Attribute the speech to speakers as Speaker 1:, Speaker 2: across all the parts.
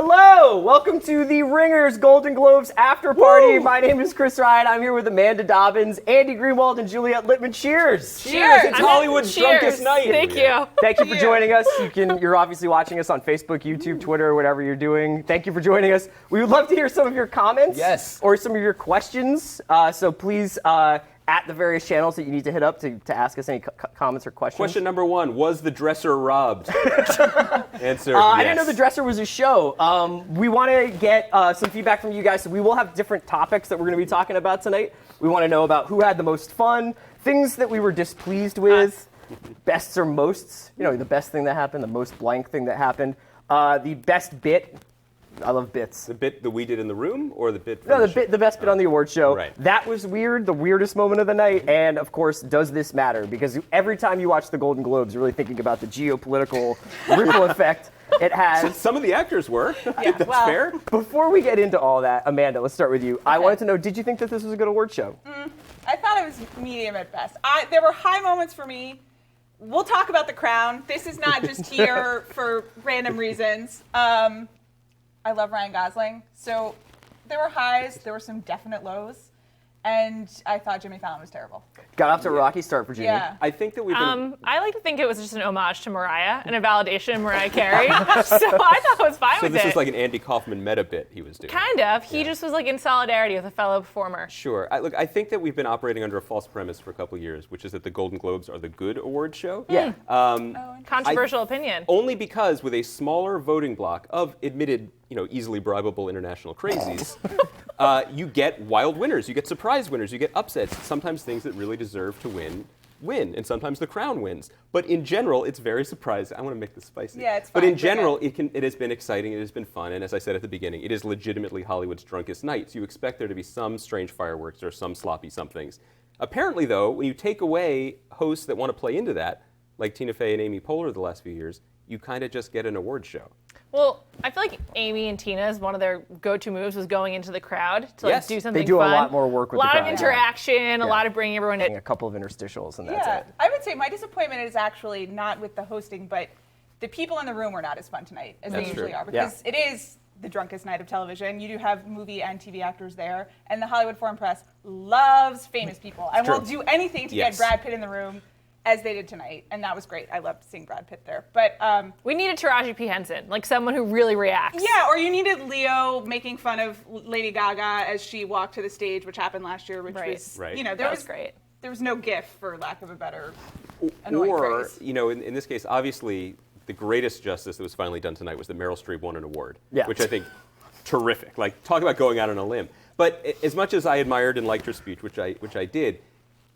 Speaker 1: Hello! Welcome to the Ringers Golden Globes after party. Woo! My name is Chris Ryan. I'm here with Amanda Dobbins, Andy Greenwald, and Juliet Littman. Cheers!
Speaker 2: Cheers!
Speaker 3: It's Hollywood's drunkest night.
Speaker 2: Thank you.
Speaker 1: Thank you for joining us. You're obviously watching us on Facebook, YouTube, Twitter, whatever you're doing. Thank you for joining us. We would love to hear some of your comments.
Speaker 3: Yes.
Speaker 1: Or some of your questions. So please, at the various channels that you need to hit up to ask us any comments or questions.
Speaker 3: Question number 1, was the dresser robbed? Answer, yes.
Speaker 1: I didn't know the dresser was a show. We want to get some feedback from you guys, so we will have different topics that we're going to be talking about tonight. We want to know about who had the most fun, things that we were displeased with, bests or mosts, the best thing that happened, the most blank thing that happened, the best bit. I love bits.
Speaker 3: The bit that we did in the room, or the bit?
Speaker 1: No, the best bit on the award show.
Speaker 3: Right.
Speaker 1: That was weird, the weirdest moment of the night, and of course, does this matter? Because every time you watch the Golden Globes, you're really thinking about the geopolitical ripple effect it has.
Speaker 3: Some of the actors were. That's fair.
Speaker 1: Before we get into all that, Amanda, let's start with you. Okay. I wanted to know, did you think that this was a good award show?
Speaker 2: I thought it was medium at best. There were high moments for me. We'll talk about The Crown. This is not just here for random reasons. I love Ryan Gosling. So there were highs, there were some definite lows, and I thought Jimmy Fallon was terrible.
Speaker 1: Got off to a rocky start for Jimmy.
Speaker 2: Yeah.
Speaker 3: I think that we've been...
Speaker 4: I like to think it was just an homage to Mariah and a validation of Mariah Carey. So I thought it was fine with it.
Speaker 3: So this was like an Andy Kaufman meta bit he was doing.
Speaker 4: Kind of. He just was like in solidarity with a fellow performer.
Speaker 3: Sure. I think that we've been operating under a false premise for a couple of years, which is that the Golden Globes are the good award show.
Speaker 1: Yeah.
Speaker 4: Controversial opinion.
Speaker 3: Only because with a smaller voting block of admitted, easily bribable international crazies, you get wild winners, you get surprise winners, you get upsets. Sometimes things that really deserve to win, and sometimes the Crown wins. But in general, it's very surprising. I want to make this spicy.
Speaker 2: Yeah, it's fine.
Speaker 3: But in general, it has been exciting, it has been fun, and as I said at the beginning, it is legitimately Hollywood's drunkest night. So you expect there to be some strange fireworks or some sloppy somethings. Apparently, though, when you take away hosts that want to play into that, like Tina Fey and Amy Poehler the last few years, you kind of just get an award show.
Speaker 4: Well, I feel like Amy and Tina's one of their go-to moves was going into the crowd to do something fun.
Speaker 1: They do a lot more work with the crowd.
Speaker 4: A lot of interaction, a lot of bringing everyone in.
Speaker 1: A couple of interstitials, and that's it.
Speaker 2: I would say my disappointment is actually not with the hosting, but the people in the room were not as fun tonight as they usually are. Because it is the drunkest night of television. You do have movie and TV actors there, and the Hollywood Foreign Press loves famous people and will do anything to get Brad Pitt in the room, as they did tonight, and that was great. I loved seeing Brad Pitt there. But
Speaker 4: we needed Taraji P. Henson, like someone who really reacts.
Speaker 2: Yeah, or you needed Leo making fun of Lady Gaga as she walked to the stage, which happened last year, which was,
Speaker 4: that was great.
Speaker 2: There was no GIF, for lack of a better annoying phrase.
Speaker 3: In this case, obviously, the greatest justice that was finally done tonight was that Meryl Streep won an award, which I think terrific. Like, talk about going out on a limb. But as much as I admired and liked her speech, which I did,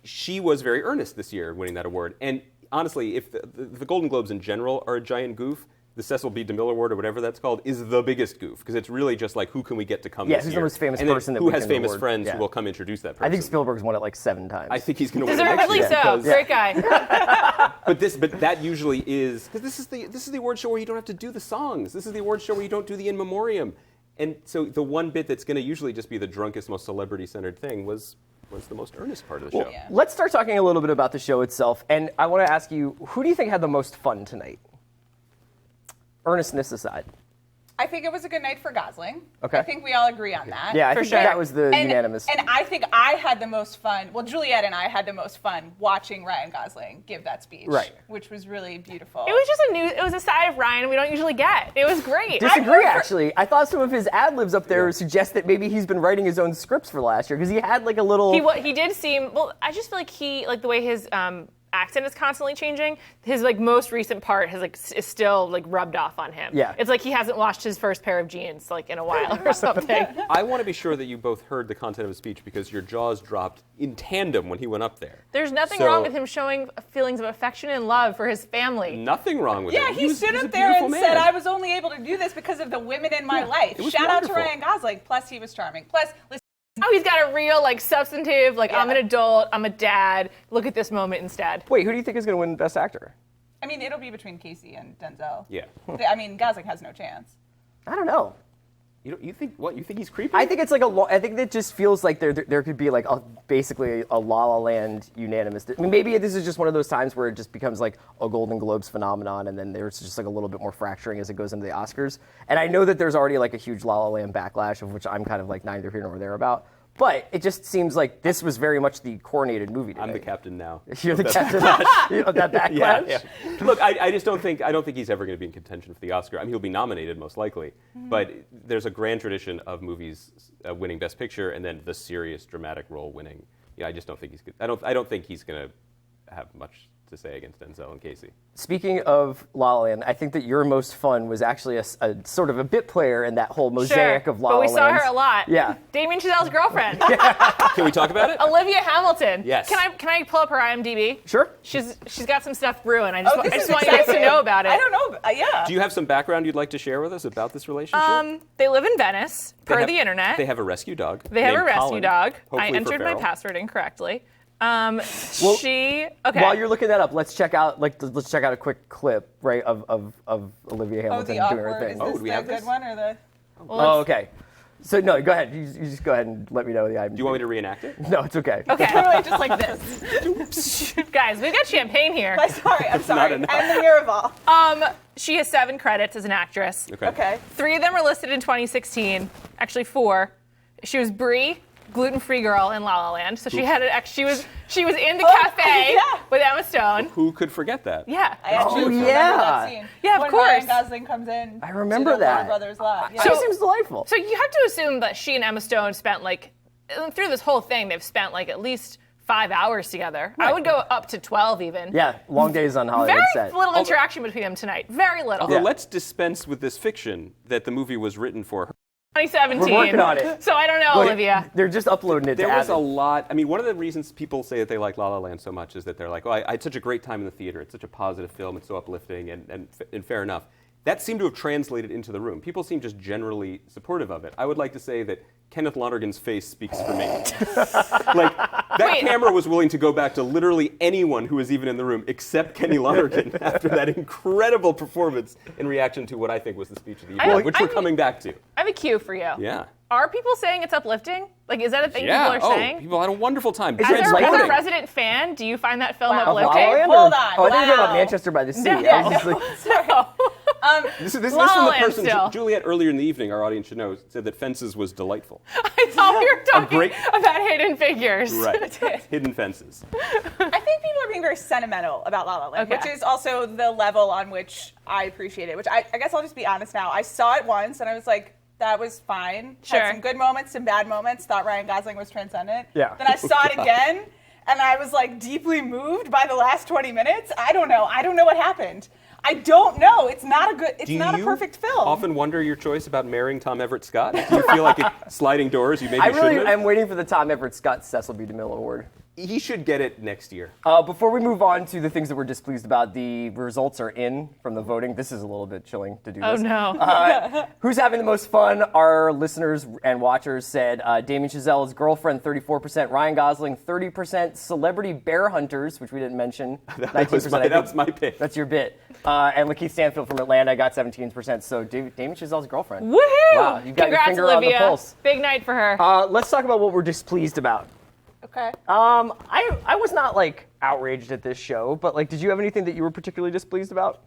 Speaker 3: she was very earnest this year winning that award. And honestly, if the Golden Globes in general are a giant goof, the Cecil B. DeMille Award, or whatever that's called, is the biggest goof. Because it's really just like, who can we get to come this year?
Speaker 1: Who's the most famous
Speaker 3: and
Speaker 1: person that
Speaker 3: who
Speaker 1: we
Speaker 3: has
Speaker 1: can
Speaker 3: famous
Speaker 1: award?
Speaker 3: friends who will come introduce that person.
Speaker 1: I think Spielberg's won it like 7 times.
Speaker 3: I think he's going to win it next
Speaker 4: Deservedly
Speaker 3: year.
Speaker 4: so. Great guy.
Speaker 3: But that usually is, because this is the award show where you don't have to do the songs. This is the award show where you don't do the in memoriam. And so the one bit that's going to usually just be the drunkest, most celebrity-centered thing was the most earnest part of the show.
Speaker 2: Yeah.
Speaker 1: Let's start talking a little bit about the show itself. And I want to ask you, who do you think had the most fun tonight? Earnestness aside.
Speaker 2: I think it was a good night for Gosling.
Speaker 1: Okay.
Speaker 2: I think we all agree on that.
Speaker 1: Yeah, I think that was the unanimous.
Speaker 2: And I think I had the most fun. Well, Juliet and I had the most fun watching Ryan Gosling give that speech, which was really beautiful.
Speaker 4: It was just it was a side of Ryan we don't usually get. It was great.
Speaker 1: Disagree, actually. I thought some of his ad-libs up there suggest that maybe he's been writing his own scripts for last year, because he had like a little...
Speaker 4: He did seem... Well, I just feel like the way his... accent is constantly changing. His most recent part is still rubbed off on him.
Speaker 1: Yeah.
Speaker 4: It's like he hasn't washed his first pair of jeans in a while or something.
Speaker 3: I want to be sure that you both heard the content of his speech, because your jaws dropped in tandem when he went up there.
Speaker 4: There's nothing wrong with him showing feelings of affection and love for his family.
Speaker 3: Nothing wrong with it.
Speaker 2: Yeah, he stood up there and said, I was only able to do this because of the women in my life. Shout out to Ryan Gosling. Plus, he was charming. Plus, listen.
Speaker 4: Oh, he's got a real, substantive, I'm an adult, I'm a dad, look at this moment instead.
Speaker 1: Wait, who do you think is going to win Best Actor?
Speaker 2: I mean, it'll be between Casey and Denzel.
Speaker 3: Yeah.
Speaker 2: I mean, Gosling has no chance.
Speaker 1: I don't know.
Speaker 3: You think what? You think he's creepy?
Speaker 1: I think it's like I think it just feels like there could be like basically a La La Land unanimous. I mean, maybe this is just one of those times where it just becomes like a Golden Globes phenomenon, and then there's just like a little bit more fracturing as it goes into the Oscars. And I know that there's already like a huge La La Land backlash, of which I'm kind of like neither here nor there about. But it just seems like this was very much the coronated movie today.
Speaker 3: I'm the captain now.
Speaker 1: You're the captain of that backlash?
Speaker 3: Yeah. Look, I just don't think he's ever going to be in contention for the Oscar. I mean, he'll be nominated most likely, but there's a grand tradition of movies winning Best Picture and then the serious dramatic role winning. Yeah, I just don't think he's good. I don't think he's going to have much to say against Denzel and Casey.
Speaker 1: Speaking of La La Land, I think that your most fun was actually a sort of a bit player in that whole mosaic of La La Land.
Speaker 4: But we saw her a lot.
Speaker 1: Yeah.
Speaker 4: Damen Chazelle's girlfriend.
Speaker 3: Can we talk about it?
Speaker 4: Olivia Hamilton.
Speaker 3: Yes.
Speaker 4: Can I pull up her IMDb?
Speaker 1: Sure.
Speaker 4: She's got some stuff brewing. I just want you guys to
Speaker 2: exciting.
Speaker 4: know about it.
Speaker 2: I don't know. Yeah.
Speaker 3: Do you have some background you'd like to share with us about this relationship?
Speaker 4: They live in Venice, the internet.
Speaker 3: They have a rescue dog.
Speaker 4: They have a
Speaker 3: named
Speaker 4: rescue
Speaker 3: Colin,
Speaker 4: dog. I
Speaker 3: hopefully for
Speaker 4: entered my
Speaker 3: feral.
Speaker 4: password incorrectly.
Speaker 1: While you're looking that up, let's check out a quick clip, right, of Olivia Hamilton
Speaker 2: the
Speaker 1: doing
Speaker 2: awkward.
Speaker 1: her thing.
Speaker 2: Is this
Speaker 3: do we
Speaker 2: the
Speaker 3: have
Speaker 2: good
Speaker 3: this?
Speaker 2: one or the?
Speaker 1: Oh, okay. So no, go ahead. You just go ahead and let me know the IMDb.
Speaker 3: Do you want me to reenact it?
Speaker 1: No, it's okay.
Speaker 4: Okay.
Speaker 2: Literally just like this.
Speaker 4: Guys, we've got champagne here.
Speaker 2: I'm sorry.
Speaker 3: not
Speaker 2: And
Speaker 3: enough.
Speaker 2: the Miraval.
Speaker 4: She has 7 credits as an actress.
Speaker 2: Okay.
Speaker 4: 3 of them were listed in 2016. Actually, 4. She was Brie, gluten-free girl in La La Land. So she had she was in the cafe
Speaker 2: yeah.
Speaker 4: with Emma Stone.
Speaker 3: Who could forget that?
Speaker 4: Yeah.
Speaker 2: I actually remember
Speaker 1: yeah.
Speaker 2: that scene.
Speaker 4: Yeah, of
Speaker 2: when
Speaker 4: course.
Speaker 2: Ryan Gosling comes in.
Speaker 1: I remember
Speaker 2: to the
Speaker 1: that.
Speaker 2: Warner Brothers lot. Yeah.
Speaker 1: She seems delightful.
Speaker 4: So you have to assume that she and Emma Stone spent through this whole thing, they've spent at least 5 hours together. I would go up to 12 even.
Speaker 1: Yeah, long days on Hollywood
Speaker 4: Very
Speaker 1: set.
Speaker 4: little interaction between them tonight. Very little.
Speaker 3: Although let's dispense with this fiction that the movie was written for her.
Speaker 4: 2017.
Speaker 1: We're working on it.
Speaker 4: So I don't know, Olivia.
Speaker 1: They're just uploading it
Speaker 3: There
Speaker 1: to
Speaker 3: was a
Speaker 1: Avid.
Speaker 3: lot. I mean, one of the reasons people say that they like La La Land so much is that they're like, oh, I had such a great time in the theater. It's such a positive film. It's so uplifting, and fair enough. That seemed to have translated into the room. People seem just generally supportive of it. I would like to say that Kenneth Lonergan's face speaks for me. That camera was willing to go back to literally anyone who was even in the room except Kenny Lonergan after that incredible performance in reaction to what I think was the speech of the evening, which we're coming back to.
Speaker 4: I have a cue for you.
Speaker 3: Yeah.
Speaker 4: Are people saying it's uplifting? Is that a thing
Speaker 3: Yeah.
Speaker 4: people are saying?
Speaker 3: People had a wonderful time.
Speaker 1: Is
Speaker 4: As
Speaker 1: it
Speaker 4: a
Speaker 1: lighting?
Speaker 4: resident fan, do you find that film
Speaker 2: Wow.
Speaker 1: Of La La
Speaker 4: uplifting?
Speaker 1: Land,
Speaker 2: Hold
Speaker 1: or-
Speaker 2: on.
Speaker 1: Oh, I think you're talking about
Speaker 2: Wow.
Speaker 1: Manchester by the Sea.
Speaker 2: No,
Speaker 1: I was just like,
Speaker 3: This is
Speaker 4: La La
Speaker 3: from the
Speaker 4: Land
Speaker 3: person,
Speaker 4: still.
Speaker 3: Juliet, earlier in the evening, our audience should know, said that Fences was delightful.
Speaker 4: I thought we were talking
Speaker 3: great-
Speaker 4: about Hidden Figures.
Speaker 3: Right. Hidden Fences.
Speaker 2: I think people are being very sentimental about La La Land,
Speaker 4: Okay.
Speaker 2: which is also the level on which I appreciate it. Which I guess I'll just be honest now. I saw it once and I was like, that was fine.
Speaker 4: Sure.
Speaker 2: Had some good moments, some bad moments. Thought Ryan Gosling was transcendent.
Speaker 1: Yeah.
Speaker 2: Then I saw it again, and I was like deeply moved by the last 20 minutes. I don't know. I don't know what happened. I don't know. It's not a good. It's not a perfect film.
Speaker 3: Often wonder your choice about marrying Tom Everett Scott? Do you feel like it's sliding doors you maybe
Speaker 1: I really
Speaker 3: shouldn't have?
Speaker 1: am waiting for the Tom Everett Scott Cecil B. DeMille Award.
Speaker 3: He should get it next year.
Speaker 1: Before we move on to the things that we're displeased about, the results are in from the voting. This is a little bit chilling to do
Speaker 4: Oh,
Speaker 1: this.
Speaker 4: no.
Speaker 1: Who's having the most fun? Our listeners and watchers said Damen Chazelle's girlfriend, 34%, Ryan Gosling, 30%, Celebrity Bear Hunters, which we didn't mention, 19%.
Speaker 3: That was my pick.
Speaker 1: That's your bit. And Lakeith Stanfield from Atlanta got 17%. So Damen Chazelle's girlfriend.
Speaker 4: Woohoo!
Speaker 1: Wow, you've got your
Speaker 4: Congrats,
Speaker 1: finger on the
Speaker 4: Olivia.
Speaker 1: pulse.
Speaker 4: Big night for her.
Speaker 1: Let's talk about what we're displeased about.
Speaker 2: Okay.
Speaker 1: I was not outraged at this show, but did you have anything that you were particularly displeased about?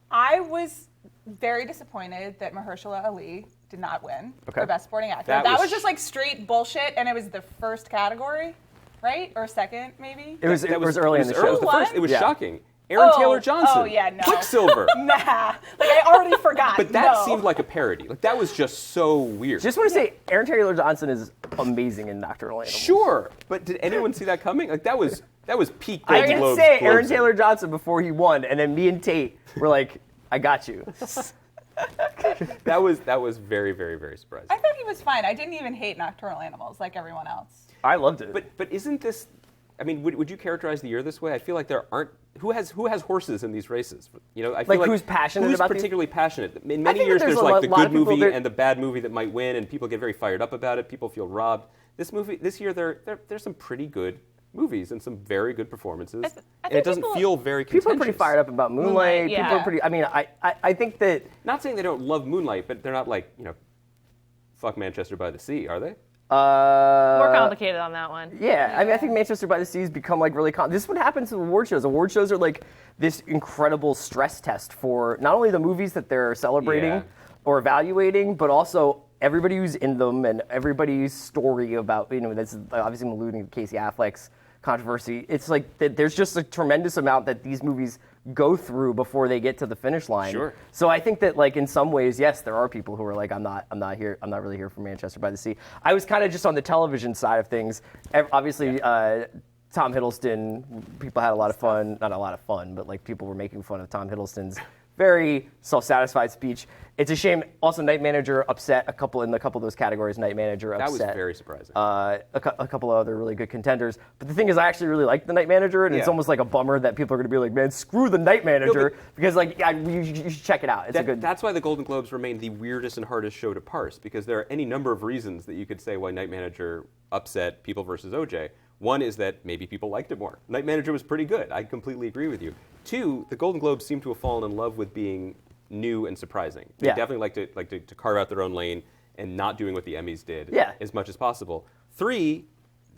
Speaker 2: I was very disappointed that Mahershala Ali did not win for Best Supporting Actor.
Speaker 3: That
Speaker 2: That
Speaker 3: was
Speaker 2: was just straight bullshit, and it was the first category, right? Or second, maybe?
Speaker 1: It was early in the
Speaker 3: It was
Speaker 1: show.
Speaker 3: the
Speaker 2: What?
Speaker 3: first. It was
Speaker 1: Yeah.
Speaker 3: shocking. Aaron Taylor Johnson.
Speaker 2: Oh, yeah, no.
Speaker 3: Quicksilver.
Speaker 2: Nah. I already forgot.
Speaker 3: But that
Speaker 2: No.
Speaker 3: seemed like a parody. That was just so weird.
Speaker 1: Just want to say, Aaron Taylor Johnson is amazing in Nocturnal Animals.
Speaker 3: Sure, but did anyone see that coming? That was peak
Speaker 1: I
Speaker 3: Golden
Speaker 1: did
Speaker 3: Globes.
Speaker 1: say Aaron
Speaker 3: Globes.
Speaker 1: Taylor Johnson before he won, and then me and Tate were like, I got you.
Speaker 3: That was very, very, very surprising.
Speaker 2: I thought he was fine. I didn't even hate Nocturnal Animals like everyone else.
Speaker 1: I loved it.
Speaker 3: But isn't this? I mean, would you characterize the year this way? I feel like there aren't. Who has horses in these races? I feel
Speaker 1: who's passionate
Speaker 3: who's
Speaker 1: about these?
Speaker 3: particularly passionate? In
Speaker 1: I
Speaker 3: many
Speaker 1: think
Speaker 3: years,
Speaker 1: that there's
Speaker 3: there's
Speaker 1: a
Speaker 3: like the
Speaker 1: lot
Speaker 3: good
Speaker 1: of people
Speaker 3: movie
Speaker 1: that-
Speaker 3: and the bad movie that might win, and people get very fired up about it. People feel robbed. This year, there's some pretty good movies and some very good performances,
Speaker 4: I
Speaker 3: and it
Speaker 4: think
Speaker 3: doesn't
Speaker 4: people-
Speaker 3: feel very contentious.
Speaker 1: People are pretty fired up about Moonlight.
Speaker 4: Moonlight, yeah.
Speaker 1: People are pretty. I mean, I think that
Speaker 3: Not saying they don't love Moonlight, but they're not fuck Manchester by the Sea, are they?
Speaker 4: More complicated on that one.
Speaker 1: Yeah, I mean, I think Manchester by the Sea has become like really. This is what happens with award shows. Award shows are like this incredible stress test for not only the movies that they're celebrating or evaluating, but also everybody who's in them and everybody's story about. That's obviously I'm alluding to Casey Affleck's controversy. It's like there's just a tremendous amount that these movies go through before they get to the finish line.
Speaker 3: Sure.
Speaker 1: So I think that like in some ways, yes, there are people who are like, I'm not really here for Manchester by the Sea. I was kind of just on the television side of things. Obviously, Tom Hiddleston, people had a lot of fun, not a lot of fun, but like people were making fun of Tom Hiddleston's very self-satisfied speech. It's a shame. Also, Night Manager upset a couple of those categories. Night Manager upset.
Speaker 3: That was very surprising.
Speaker 1: A couple of other really good contenders. But the thing is, I actually really like the Night Manager, and it's almost like a bummer that people are going to be like, man, screw the Night Manager, because like you should check it out. It's a good.
Speaker 3: That's why the Golden Globes remain the weirdest and hardest show to parse, because there are any number of reasons that you could say why Night Manager upset People vs. OJ. One is that maybe people liked it more. Night Manager was pretty good. I completely agree with you. Two, the Golden Globes seem to have fallen in love with being new and surprising. They definitely like to carve out their own lane and not doing what the Emmys did as much as possible. Three,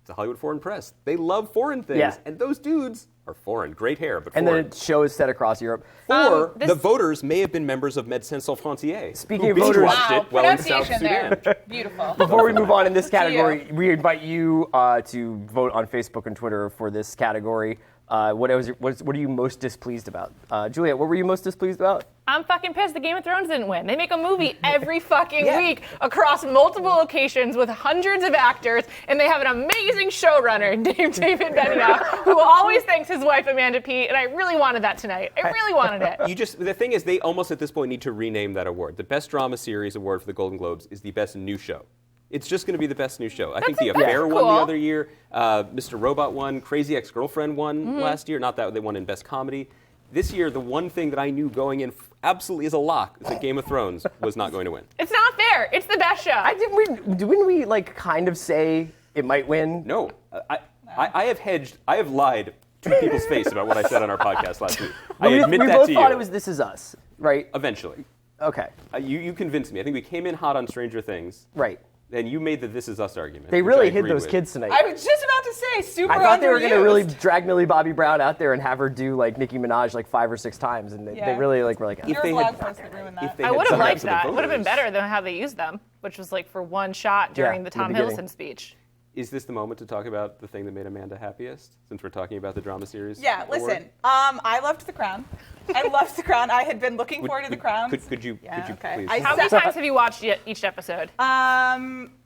Speaker 3: the Hollywood Foreign Press. They love foreign things, and those dudes are foreign. Great hair, but foreign.
Speaker 1: And the show is set across Europe.
Speaker 3: Four, the voters may have been members of Médecins Sans Frontières.
Speaker 1: Speaking of voters,
Speaker 3: it well in South Sudan.
Speaker 2: There. Beautiful.
Speaker 1: Before we move on in this category, we invite you to vote on Facebook and Twitter for this category. What are you most displeased about? Juliet, what were you most displeased about?
Speaker 4: I'm fucking pissed the Game of Thrones didn't win. They make a movie every fucking week across multiple locations with hundreds of actors, and they have an amazing showrunner named David Benioff, who always thanks his wife Amanda Peet, and I really wanted that tonight. I really wanted it.
Speaker 3: The thing is, they almost at this point need to rename that award. The Best Drama Series award for the Golden Globes is the Best New Show. It's just going to be the best new show. I think The Affair won the other year. Mr. Robot won. Crazy Ex-Girlfriend won last year. Not that they won in Best Comedy. This year, the one thing that I knew going in absolutely as a lock is that Game of Thrones was not going to win.
Speaker 4: It's not fair. It's the best show.
Speaker 1: Didn't we like kind of say it might win?
Speaker 3: No. I have hedged. I have lied to people's face about what I said on our podcast last week. I admit that to you.
Speaker 1: We both thought it was This Is Us, right?
Speaker 3: Eventually.
Speaker 1: Okay.
Speaker 3: You convinced me. I think we came in hot on Stranger Things.
Speaker 1: Right.
Speaker 3: And you made the This Is Us argument.
Speaker 1: They really hid those kids tonight.
Speaker 2: I was just about to say, super underused.
Speaker 1: I thought they were going to really drag Millie Bobby Brown out there and have her do like Nicki Minaj like 5 or 6 times, and they really like were like.
Speaker 2: You're a blog post that ruined that.
Speaker 4: I would have liked that. It would have been better than how they used them, which was like for one shot during the Tom Hiddleston speech.
Speaker 3: Is this the moment to talk about the thing that made Amanda happiest, since we're talking about the drama series?
Speaker 2: Yeah, listen. I loved The Crown. I loved The Crown. I had been looking forward to The Crown.
Speaker 3: Could you please?
Speaker 4: How many times have you watched each episode?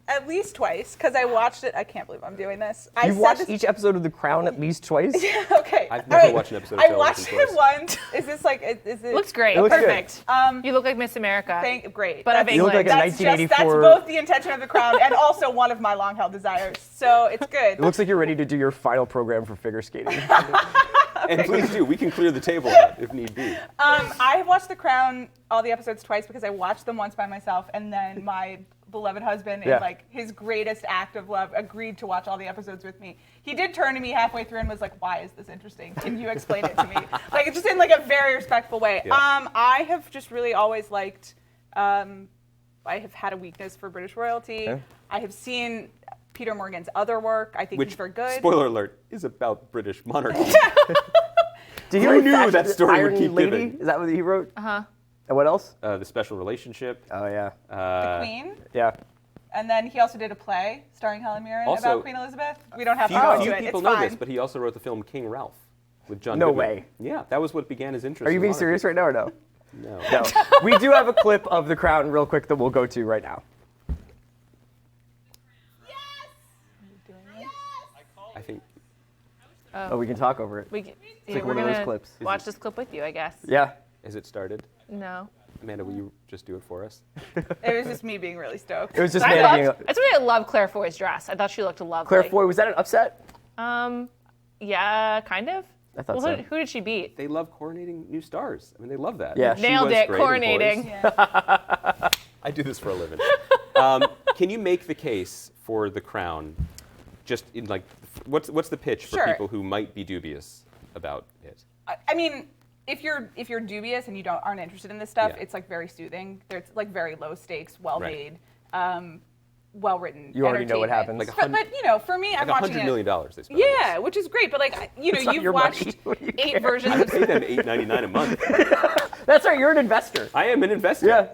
Speaker 2: At least twice, because I watched it. I can't believe I'm doing this.
Speaker 1: You've watched each episode of The Crown at least twice?
Speaker 2: Yeah, okay.
Speaker 3: I've never watched an episode of television
Speaker 2: watched it once. Is this like, is it?
Speaker 4: Looks great.
Speaker 1: It looks
Speaker 4: perfect. You look like Miss America.
Speaker 2: Great.
Speaker 4: But of
Speaker 1: You look
Speaker 4: England.
Speaker 1: like a
Speaker 2: That's
Speaker 1: 1984.
Speaker 2: that's both the intention of The Crown and also one of my long-held desires. So it's good.
Speaker 1: It looks like you're ready to do your final program for figure skating.
Speaker 3: And please do. We can clear the table out if need be.
Speaker 2: I have watched The Crown, all the episodes twice, because I watched them once by myself, and then my beloved husband, in like his greatest act of love, agreed to watch all the episodes with me. He did turn to me halfway through and was like, "Why is this interesting? Can you explain it to me?" Like just in like a very respectful way.
Speaker 3: Yeah.
Speaker 2: I have just really always liked. I have had a weakness for British royalty.
Speaker 1: Okay.
Speaker 2: I have seen Peter Morgan's other work. I think he's very good.
Speaker 3: Spoiler alert, is about British monarchy.
Speaker 1: Did
Speaker 3: Who knew that story would
Speaker 1: Iron
Speaker 3: keep
Speaker 1: Lady?
Speaker 3: giving?
Speaker 1: Is that what he wrote?
Speaker 4: Uh-huh.
Speaker 1: And what else?
Speaker 3: The Special Relationship.
Speaker 1: Oh yeah.
Speaker 2: The Queen.
Speaker 1: Yeah.
Speaker 2: And then he also did a play starring Helen Mirren
Speaker 3: Also,
Speaker 2: about Queen Elizabeth. We don't have to go
Speaker 3: Few
Speaker 2: into it.
Speaker 3: people
Speaker 2: It's
Speaker 3: know
Speaker 2: fine.
Speaker 3: this, but he also wrote the film King Ralph with John
Speaker 1: No
Speaker 3: Goodman.
Speaker 1: way.
Speaker 3: Yeah, that was what began his interest.
Speaker 1: Are you
Speaker 3: in
Speaker 1: being
Speaker 3: monarchy.
Speaker 1: serious right now or no?
Speaker 3: No.
Speaker 1: No. We do have a clip of The Crown real quick that we'll go to right now.
Speaker 3: I think.
Speaker 1: Oh, we can talk over it.
Speaker 4: We can,
Speaker 1: like
Speaker 4: we're
Speaker 1: one of those
Speaker 4: gonna
Speaker 1: clips.
Speaker 4: watch this clip with you, I guess.
Speaker 1: Yeah.
Speaker 3: Has it started?
Speaker 4: No.
Speaker 3: Amanda, will you just do it for us?
Speaker 2: It was just me being really stoked.
Speaker 1: It was just
Speaker 4: I
Speaker 1: Manny being
Speaker 4: that's why I love Claire Foy's dress. I thought she looked lovely.
Speaker 1: Claire Foy. Was that an upset?
Speaker 4: Yeah, kind of.
Speaker 1: I thought
Speaker 4: Well,
Speaker 1: so.
Speaker 4: who did she beat?
Speaker 3: They love coronating new stars. I mean, they love that.
Speaker 1: Yeah.
Speaker 3: She
Speaker 4: Nailed
Speaker 3: was
Speaker 4: it,
Speaker 3: great in
Speaker 4: coronating.
Speaker 3: Boys.
Speaker 2: Yeah.
Speaker 3: I do this for a living. Can you make the case for The Crown? Just in like, what's the pitch for
Speaker 2: Sure.
Speaker 3: people who might be dubious about it?
Speaker 2: I mean, if you're dubious and you aren't interested in this stuff,
Speaker 3: Yeah.
Speaker 2: it's like very soothing. It's like very low stakes, well
Speaker 3: Right.
Speaker 2: made. well-written.
Speaker 1: You already know what happens.
Speaker 2: But you know, for me, I'm watching
Speaker 3: $100 million they spent.
Speaker 2: Yeah, which is great. But like, you know, you've watched 8 versions.
Speaker 3: I pay them $8.99 a month.
Speaker 1: That's right. You're an investor.
Speaker 3: I am an investor.
Speaker 1: Yeah.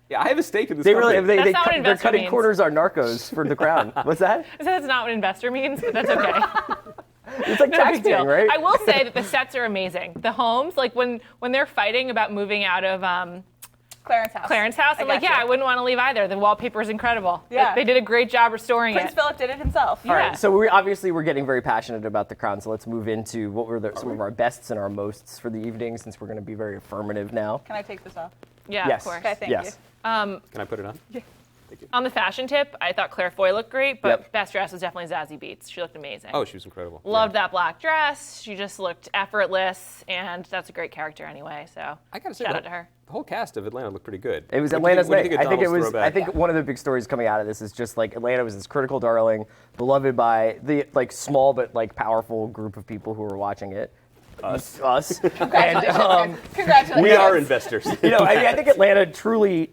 Speaker 3: Yeah, I have a stake in this
Speaker 1: They
Speaker 3: company.
Speaker 1: really,
Speaker 4: That's not what
Speaker 1: they're
Speaker 4: investor
Speaker 1: cutting
Speaker 4: means.
Speaker 1: corners on narcos for the crown. What's that?
Speaker 4: I said that's not what investor means, but that's okay.
Speaker 1: It's like
Speaker 4: No
Speaker 1: tax
Speaker 4: big deal.
Speaker 1: paying, right?
Speaker 4: I will say that the sets are amazing. The homes, like when they're fighting about moving out of
Speaker 2: Clarence House.
Speaker 4: I'm like, yeah, I wouldn't want to leave either. The wallpaper is incredible.
Speaker 2: Yeah.
Speaker 4: They did a great job restoring
Speaker 2: Prince
Speaker 4: it.
Speaker 2: Philip did it himself.
Speaker 1: All right, so we're getting very passionate about the crown, so let's move into what were some of our bests and our mosts for the evening, since we're going to be very affirmative now.
Speaker 2: Can I take this off?
Speaker 4: Yeah,
Speaker 1: Yes.
Speaker 4: of course.
Speaker 2: Okay, thank you.
Speaker 3: Can I put it on? Yeah. Thank you.
Speaker 4: On the fashion tip, I thought Claire Foy looked great, but
Speaker 1: Yep.
Speaker 4: best dress was definitely Zazie Beetz. She looked amazing.
Speaker 3: Oh, she was incredible.
Speaker 4: Loved that black dress. She just looked effortless, and that's a great character anyway. So
Speaker 3: I gotta say,
Speaker 4: shout out to her.
Speaker 3: The whole cast of Atlanta looked pretty good.
Speaker 1: It was
Speaker 3: What do you
Speaker 1: Atlanta's
Speaker 3: think- what do
Speaker 1: night.
Speaker 3: you
Speaker 1: I think it
Speaker 3: Donald's
Speaker 1: was.
Speaker 3: throwback?
Speaker 1: I think one of the big stories coming out of this is just like Atlanta was this critical darling, beloved by the like small but like powerful group of people who were watching it. Us. And
Speaker 2: Congratulations.
Speaker 3: We are investors.
Speaker 1: you know, I think Atlanta truly.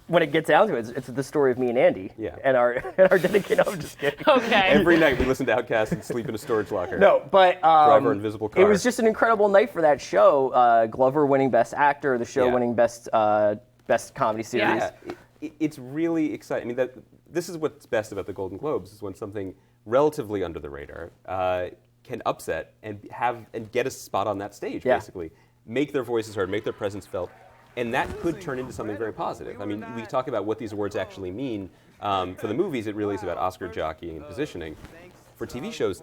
Speaker 1: When it gets down to it, it's the story of me and Andy.
Speaker 3: Yeah.
Speaker 1: And our dedication. I'm just kidding.
Speaker 4: Okay.
Speaker 3: Every night we listen to Outkast and sleep in a storage locker.
Speaker 1: No, but
Speaker 3: Drive our invisible car.
Speaker 1: it was just an incredible night for that show. Glover winning Best Actor, the show
Speaker 3: Yeah.
Speaker 1: winning Best Comedy Series.
Speaker 4: Yeah.
Speaker 3: It's really exciting. I mean, this is what's best about the Golden Globes is when something relatively under the radar can upset and get a spot on that stage.
Speaker 1: Yeah.
Speaker 3: Basically, make their voices heard, make their presence felt, and that could turn into something very positive. I mean, we talk about what these awards actually mean. For the movies, it really is about Oscar jockeying and positioning. For TV shows,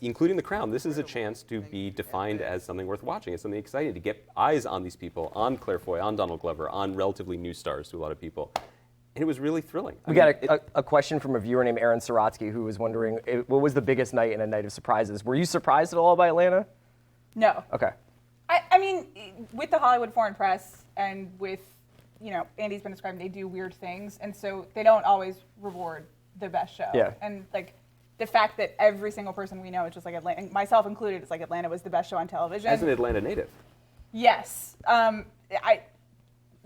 Speaker 3: including The Crown, this is a chance to be defined as something worth watching. It's something exciting to get eyes on these people, on Claire Foy, on Donald Glover, on relatively new stars to a lot of people. And it was really thrilling.
Speaker 1: We got a question from a viewer named Aaron Sorotsky who was wondering, what was the biggest night in a night of surprises? Were you surprised at all by Atlanta?
Speaker 2: No.
Speaker 1: Okay.
Speaker 2: I mean, with the Hollywood Foreign Press and with, you know, Andy's been describing, they do weird things, and so they don't always reward the best show.
Speaker 1: Yeah.
Speaker 2: And like the fact that every single person we know is just like Atlanta, myself included, it's like Atlanta was the best show on television.
Speaker 3: As an Atlanta native.
Speaker 2: Yes.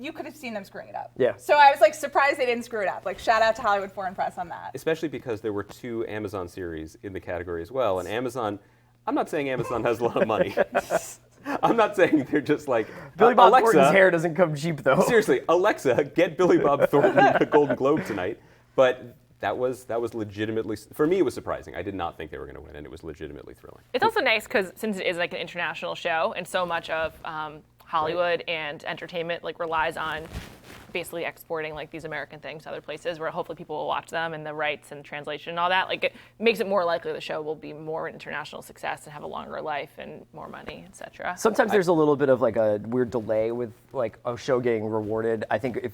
Speaker 2: You could have seen them screwing it up.
Speaker 1: Yeah.
Speaker 2: So I was like surprised they didn't screw it up. Like shout out to Hollywood Foreign Press on that.
Speaker 3: Especially because there were 2 Amazon series in the category as well. And Amazon, I'm not saying Amazon has a lot of money. I'm not saying they're just like,
Speaker 1: Billy Bob
Speaker 3: Alexa,
Speaker 1: Thornton's hair doesn't come cheap, though.
Speaker 3: Seriously, Alexa, get Billy Bob Thornton a Golden Globe tonight. But that was legitimately, for me, it was surprising. I did not think they were going to win, and it was legitimately thrilling.
Speaker 4: It's also nice because since it is like an international show, and so much of Hollywood and entertainment like relies on basically exporting like these American things to other places where hopefully people will watch them, and the rights and translation and all that, like it makes it more likely the show will be more an international success and have a longer life and more money, etc.
Speaker 1: Sometimes there's a little bit of like a weird delay with like a show getting rewarded. I think if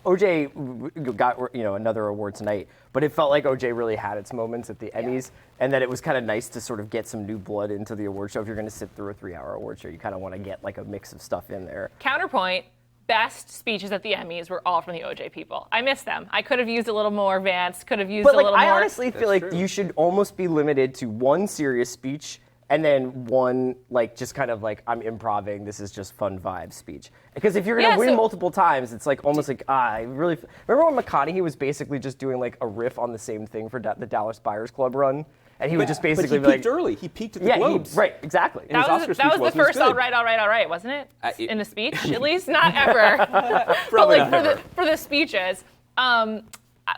Speaker 1: OJ got another award tonight, but it felt like OJ really had its moments at the Emmys, and that it was kind of nice to sort of get some new blood into the award show. If you're going to sit through a 3-hour award show, you kind of want to get like a mix of stuff in there.
Speaker 4: Counterpoint. Best speeches at the Emmys were all from the OJ people. I miss them. I could have used a little more Vance, could have used
Speaker 1: But
Speaker 4: a
Speaker 1: like,
Speaker 4: little more.
Speaker 1: I honestly feel like
Speaker 3: true.
Speaker 1: you should almost be limited to one serious speech and then one like just kind of like I'm improving. This is just fun vibe speech. Because if you're gonna win multiple times, it's like almost like I really remember when McConaughey was basically just doing like a riff on the same thing for the Dallas Buyers Club run, and he would just basically
Speaker 3: But
Speaker 1: be
Speaker 3: he peaked
Speaker 1: like,
Speaker 3: early. He peaked at the Globes.
Speaker 1: right, exactly.
Speaker 3: And his Oscar speech
Speaker 4: that was the
Speaker 3: wasn't as
Speaker 4: first
Speaker 3: good.
Speaker 4: all right, wasn't it? In the speech, at least not ever. But
Speaker 3: Probably
Speaker 4: like
Speaker 3: not ever.
Speaker 4: for the speeches,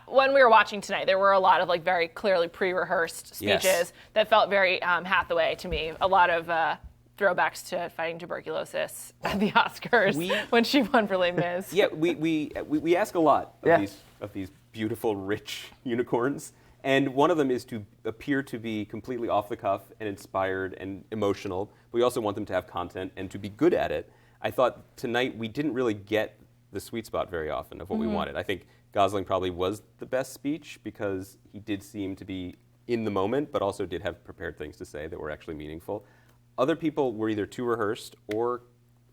Speaker 4: when we were watching tonight, there were a lot of like very clearly pre-rehearsed speeches
Speaker 3: Yes.
Speaker 4: that felt very Hathaway to me. A lot of throwbacks to fighting tuberculosis at the Oscars when she won for Les Mis.
Speaker 3: Yeah, we ask a lot of
Speaker 1: Yeah.
Speaker 3: these beautiful, rich unicorns, and one of them is to appear to be completely off the cuff and inspired and emotional. We also want them to have content and to be good at it. I thought tonight we didn't really get the sweet spot very often of what we wanted. I think Gosling probably was the best speech because he did seem to be in the moment, but also did have prepared things to say that were actually meaningful. Other people were either too rehearsed or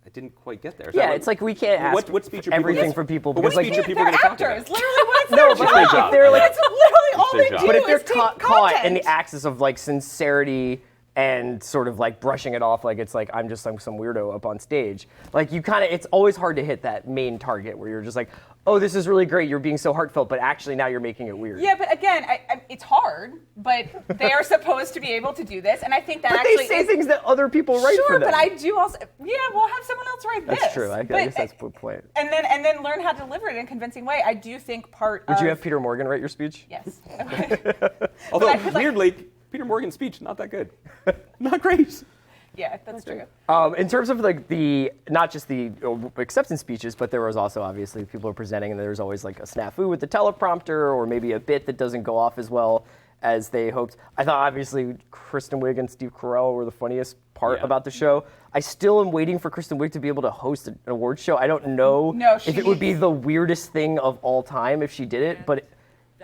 Speaker 3: I didn't quite get there. Is that
Speaker 1: Yeah,
Speaker 3: right?
Speaker 1: it's like we can't ask
Speaker 3: What speech are people
Speaker 1: everything
Speaker 3: gonna-
Speaker 1: from people
Speaker 3: But what
Speaker 1: because like
Speaker 3: speech are people
Speaker 2: They're
Speaker 3: going to talk
Speaker 2: actors.
Speaker 3: about?
Speaker 2: Literally, what's
Speaker 1: no,
Speaker 2: their
Speaker 1: but
Speaker 2: job?
Speaker 1: like if they're like
Speaker 2: That's literally all
Speaker 3: their
Speaker 2: they
Speaker 3: job.
Speaker 2: do.
Speaker 1: but if they're
Speaker 2: is take
Speaker 1: caught in
Speaker 2: content.
Speaker 1: the axis of like sincerity and sort of like brushing it off like it's like I'm just some weirdo up on stage. Like you kind of, it's always hard to hit that main target where you're just like, oh, this is really great, you're being so heartfelt, but actually now you're making it weird.
Speaker 2: Yeah, but again, it's hard, but they are supposed to be able to do this, and I think that
Speaker 1: but
Speaker 2: actually
Speaker 1: they say things that other people write for them.
Speaker 2: Sure, but I do also, we'll have someone else write this.
Speaker 1: That's true, I guess that's the point.
Speaker 2: And then learn how to deliver it in a convincing way. I do think
Speaker 1: Would you have Peter Morgan write your speech?
Speaker 2: Yes.
Speaker 3: Although, weirdly, Peter Morgan's speech, not that good. Not great.
Speaker 2: Yeah, that's true.
Speaker 1: In terms of like not just the acceptance speeches, but there was also obviously people are presenting and there's always like a snafu with the teleprompter or maybe a bit that doesn't go off as well as they hoped. I thought obviously Kristen Wiig and Steve Carell were the funniest part about the show. I still am waiting for Kristen Wiig to be able to host an award show. I don't know if it would be the weirdest thing of all time if she did it, but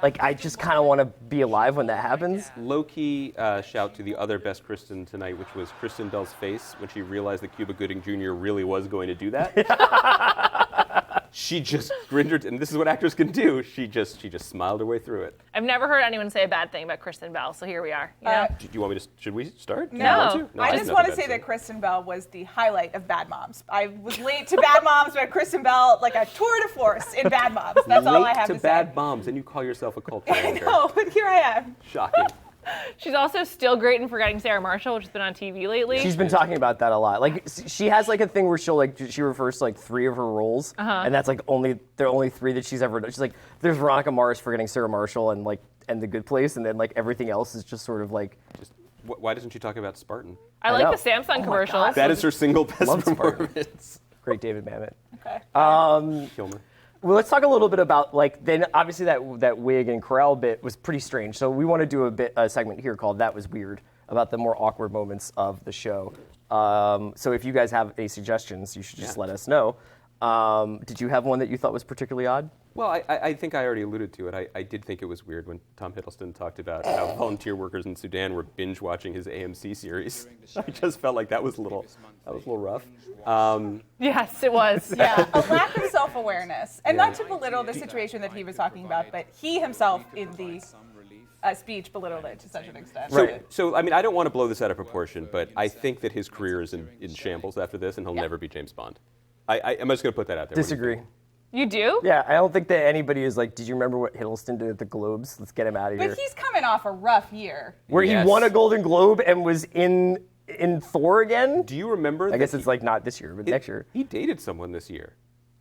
Speaker 1: like, I just kind of want to be alive when that happens.
Speaker 3: Low-key shout to the other best Kristen tonight, which was Kristen Bell's face when she realized that Cuba Gooding Jr. really was going to do that. She just grinned her, and this is what actors can do. She just smiled her way through it.
Speaker 4: I've never heard anyone say a bad thing about Kristen Bell, so here we are.
Speaker 3: Do you want me to? Should we start?
Speaker 4: No.
Speaker 2: I just want to say that Kristen Bell was the highlight of Bad Moms. I was late to Bad Moms, but Kristen Bell, like a tour de force in Bad Moms. That's all I have to say.
Speaker 3: Late to Bad Moms, and you call yourself a cultural anchor.
Speaker 2: I know, but here I am.
Speaker 3: Shocking.
Speaker 4: She's also still great in Forgetting Sarah Marshall, which has been on TV lately.
Speaker 1: She's been talking about that a lot. Like she has like a thing where she refers to like 3 of her roles, and that's like there are only 3 that she's ever done. She's like, there's Veronica Mars Forgetting Sarah Marshall and The Good Place, and then like everything else is just sort of like.
Speaker 3: Why doesn't she talk about Spartan?
Speaker 4: I like the Samsung commercials.
Speaker 3: That is her single best performance.
Speaker 1: Great David Mamet.
Speaker 2: Okay.
Speaker 3: Kilmer.
Speaker 1: Well, let's talk a little bit about then obviously that Wiig and Carell bit was pretty strange. So we want to do a segment here called That Was Weird about the more awkward moments of the show. So if you guys have any suggestions, you should just let us know. Did you have one that you thought was particularly odd?
Speaker 3: Well, I think I already alluded to it. I did think it was weird when Tom Hiddleston talked about how volunteer workers in Sudan were binge watching his AMC series. I just felt like that was a little rough.
Speaker 4: Yes, it was.
Speaker 2: Yeah, a lack of self-awareness. And not to belittle the situation that he was talking about, but he himself in the speech belittled it to such an extent.
Speaker 1: Right.
Speaker 3: So, I mean, I don't want to blow this out of proportion, but I think that his career is in shambles after this, and he'll never be James Bond. I'm just going to put that out there.
Speaker 1: Disagree.
Speaker 4: You do?
Speaker 1: Yeah, I don't think that anybody is like, did you remember what Hiddleston did at the Globes? Let's get him out of here.
Speaker 2: But he's coming off a rough year.
Speaker 1: Where he won a Golden Globe and was in Thor again?
Speaker 3: Do you remember?
Speaker 1: I guess it's like not this year, but next year.
Speaker 3: He dated someone this year.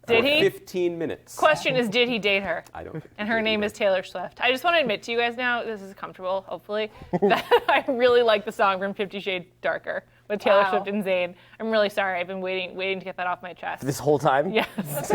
Speaker 4: Did he?
Speaker 3: 15 minutes.
Speaker 4: Question is, did he date her?
Speaker 3: I don't think
Speaker 4: And her name is Taylor Swift. I just want to admit to you guys now, this is comfortable, hopefully, that I really like the song from 50 Shades Darker with Taylor Swift and Zayn. I'm really sorry. I've been waiting to get that off my chest.
Speaker 1: This whole time?
Speaker 4: Yes.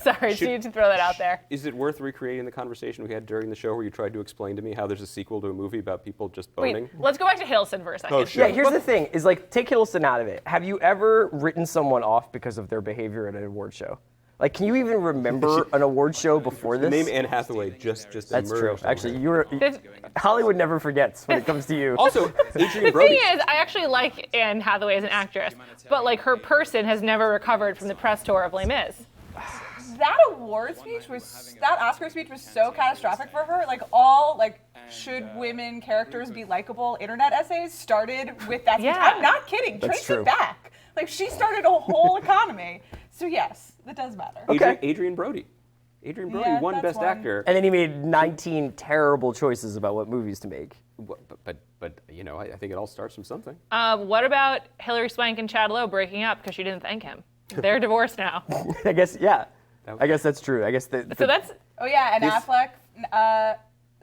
Speaker 4: Sorry, to throw that out there.
Speaker 3: Is it worth recreating the conversation we had during the show where you tried to explain to me how there's a sequel to a movie about people just boning?
Speaker 4: Wait, let's go back to Hiddleston for a second.
Speaker 3: Oh, sure.
Speaker 1: Yeah, here's the thing, is like, take Hiddleston out of it. Have you ever written someone off because of their behavior at an award show? Like, can you even remember an award show before this?
Speaker 3: The name Anne Hathaway just
Speaker 1: That's true.
Speaker 3: emerged.
Speaker 1: Actually, Hollywood never forgets when it comes to you.
Speaker 3: Also, Adrian
Speaker 4: The
Speaker 3: Brody.
Speaker 4: thing is, I actually like Anne Hathaway as an actress, but like her person has never recovered from the press tour of Les Mis.
Speaker 2: That award speech that Oscar speech was so catastrophic for her. Like all should women characters be likable internet essays started with that speech.
Speaker 4: Yeah.
Speaker 2: I'm not kidding.
Speaker 1: That's
Speaker 2: Trace
Speaker 1: true.
Speaker 2: it back. Like she started a whole economy. So yes, that does matter.
Speaker 1: Okay.
Speaker 3: Adrian Brody. Adrian Brody won
Speaker 2: that's
Speaker 3: Best
Speaker 2: one.
Speaker 3: Actor.
Speaker 1: And then he made 19 terrible choices about what movies to make.
Speaker 3: But you know, I think it all starts from something.
Speaker 4: What about Hilary Swank and Chad Lowe breaking up because she didn't thank him? They're divorced now.
Speaker 1: I guess, yeah. I guess that's true. I guess
Speaker 4: So that's
Speaker 2: Oh yeah, and Affleck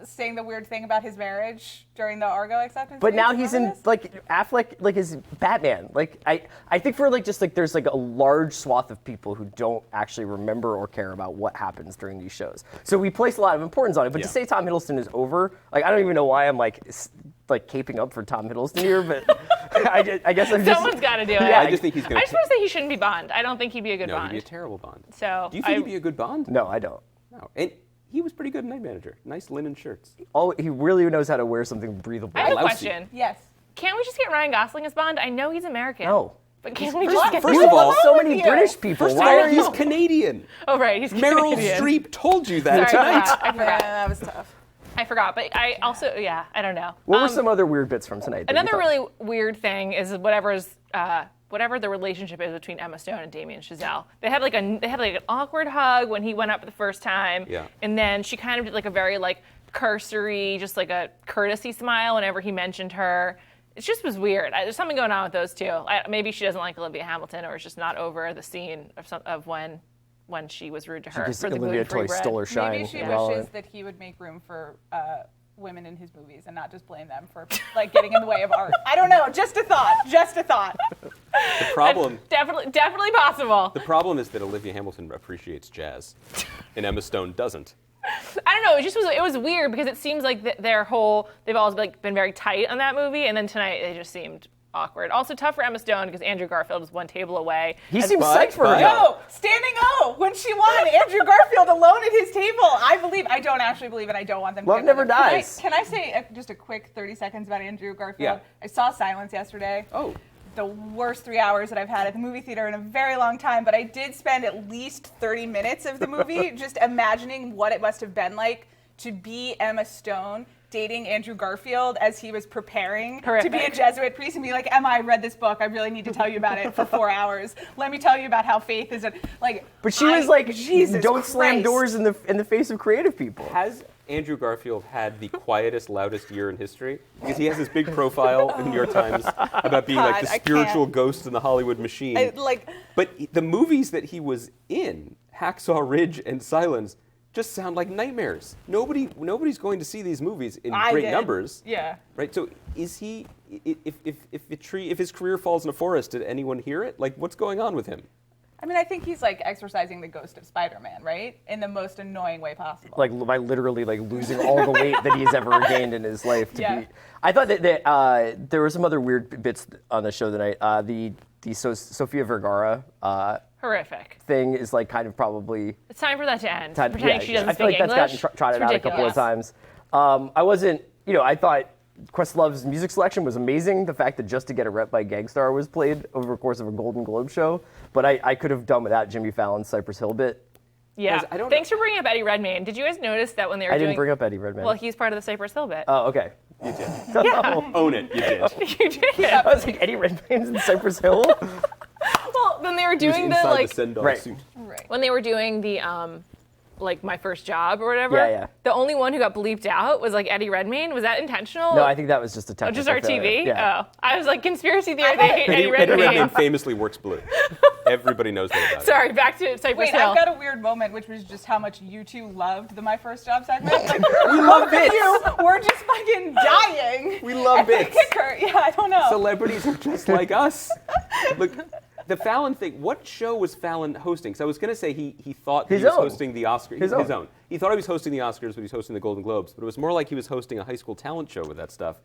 Speaker 2: saying the weird thing about his marriage during the Argo acceptance.
Speaker 1: But
Speaker 2: speech.
Speaker 1: now he's in,
Speaker 2: Remember this?
Speaker 1: like, Affleck, like, is Batman. Like, I think for, like, just, like, there's, like, a large swath of people who don't actually remember or care about what happens during these shows. So we place a lot of importance on it. But to say Tom Hiddleston is over, like, I don't even know why I'm, like caping up for Tom Hiddleston here, but I guess I'm just...
Speaker 4: someone's got to do it.
Speaker 1: Yeah,
Speaker 3: I just think he's going
Speaker 4: I just want to say he shouldn't be Bond. I don't think he'd be a good
Speaker 3: No,
Speaker 4: Bond.
Speaker 3: he'd be a terrible Bond.
Speaker 4: So
Speaker 3: Do you think he'd be a good Bond?
Speaker 1: No, I don't.
Speaker 3: No. And he was pretty good Night Manager. Nice linen shirts.
Speaker 1: He really knows how to wear something breathable.
Speaker 4: I have a
Speaker 3: Lousy.
Speaker 4: question.
Speaker 2: Yes.
Speaker 4: Can't we just get Ryan Gosling as Bond? I know he's American.
Speaker 1: No.
Speaker 4: But can't we just get
Speaker 3: First of all,
Speaker 1: so many
Speaker 2: you?
Speaker 1: British people.
Speaker 3: First of
Speaker 1: Why
Speaker 3: all,
Speaker 1: are you...
Speaker 3: he's Canadian.
Speaker 4: Oh, right. He's
Speaker 3: Meryl
Speaker 4: Canadian.
Speaker 3: Streep told you that
Speaker 4: Sorry
Speaker 3: tonight.
Speaker 4: about that. I
Speaker 2: Yeah,
Speaker 4: forgot.
Speaker 2: that was tough.
Speaker 4: I forgot, but I also, I don't know.
Speaker 1: What were some other weird bits from tonight?
Speaker 4: Another really weird thing is whatever the relationship is between Emma Stone and Damen Chazelle. They had like an awkward hug when he went up the first time, and then she kind of did like a very like cursory, just like a courtesy smile whenever he mentioned her. It just was weird. There's something going on with those two. Maybe she doesn't like Olivia Hamilton, or it's just not over the scene of when she was rude to her for the
Speaker 1: Olivia
Speaker 4: gluten-free bread.
Speaker 1: stole her shine.
Speaker 2: Maybe she wishes that he would make room for women in his movies and not just blame them for like getting in the way of art. I don't know. Just a thought. Just a thought.
Speaker 3: The problem.
Speaker 4: Definitely possible.
Speaker 3: The problem is that Olivia Hamilton appreciates jazz, and Emma Stone doesn't.
Speaker 4: I don't know. It was weird because it seems like they've always like been very tight on that movie, and then tonight they just seemed awkward. Also tough for Emma Stone because Andrew Garfield is one table away.
Speaker 1: He seems psyched for her.
Speaker 2: No, standing O when she won. Andrew Garfield alone at his table. I don't actually believe it. I don't want them to
Speaker 1: Love never dies.
Speaker 2: Can I say just a quick 30 seconds about Andrew Garfield?
Speaker 3: Yeah.
Speaker 2: I saw Silence yesterday.
Speaker 3: Oh.
Speaker 2: The worst 3 hours that I've had at the movie theater in a very long time, but I did spend at least 30 minutes of the movie just imagining what it must have been like to be Emma Stone dating Andrew Garfield as he was preparing to be a Jesuit priest and be like, Emma, I read this book. I really need to tell you about it for 4 hours. Let me tell you about how faith is like.
Speaker 1: But she was like,
Speaker 2: Jesus
Speaker 1: don't
Speaker 2: Christ.
Speaker 1: slam doors in the face of creative people.
Speaker 3: Has Andrew Garfield had the quietest, loudest year in history? Because he has this big profile in the New York Times about being like the spiritual ghost in the Hollywood machine. But the movies that he was in, Hacksaw Ridge and Silence, just sound like nightmares. Nobody's going to see these movies in great numbers.
Speaker 2: Yeah.
Speaker 3: Right. So is he? If his career falls in a forest, did anyone hear it? Like, what's going on with him?
Speaker 2: I mean, I think he's like exorcising the ghost of Spider-Man, right? In the most annoying way possible.
Speaker 1: Like by literally like losing all the weight that he's ever gained in his life. I thought that there were some other weird bits on the show tonight. The Sofia Vergara
Speaker 4: horrific
Speaker 1: thing is like kind of probably.
Speaker 4: It's time for that to end. Pretending she doesn't
Speaker 1: I feel
Speaker 4: speak
Speaker 1: like
Speaker 4: English.
Speaker 1: that's gotten trotted out a couple of times. I wasn't, I thought Questlove's music selection was amazing. The fact that Just to Get a Rep by Gangstar was played over the course of a Golden Globe show, but I could have done without Jimmy Fallon's Cypress Hill bit.
Speaker 4: Yeah. Thanks for bringing up Eddie Redmayne. Did you guys notice that when they were
Speaker 1: I didn't bring up Eddie Redmayne.
Speaker 4: Well, he's part of the Cypress Hill bit.
Speaker 1: Oh, okay.
Speaker 3: You did.
Speaker 4: Yeah.
Speaker 3: Own it. You did.
Speaker 4: You did.
Speaker 1: I was like, Eddie Redmayne's in Cypress Hill?
Speaker 4: Well, when they were doing the like
Speaker 3: suit.
Speaker 4: When they were doing the like My First Job or whatever, the only one who got bleeped out was like Eddie Redmayne. Was that intentional?
Speaker 1: No, I think that was just a technical
Speaker 4: just our
Speaker 1: failure.
Speaker 4: TV?
Speaker 1: Yeah.
Speaker 4: Oh. I was like, conspiracy theory, they hate Eddie Redmayne.
Speaker 3: Eddie Redmayne famously works blue. Everybody knows that about it.
Speaker 4: Sorry, back to Cypress Hill.
Speaker 2: I've got a weird moment, which was just how much you two loved the My First Job segment. Like,
Speaker 1: We love bits.
Speaker 2: We're just fucking dying.
Speaker 1: We love bits.
Speaker 2: Yeah, I don't know.
Speaker 3: Celebrities are just like us. Look, the Fallon thing, what show was Fallon hosting? Because I was going to say he thought he was hosting the Oscars. His own. He thought he was hosting the Oscars, but he was hosting the Golden Globes. But it was more like he was hosting a high school talent show with that stuff.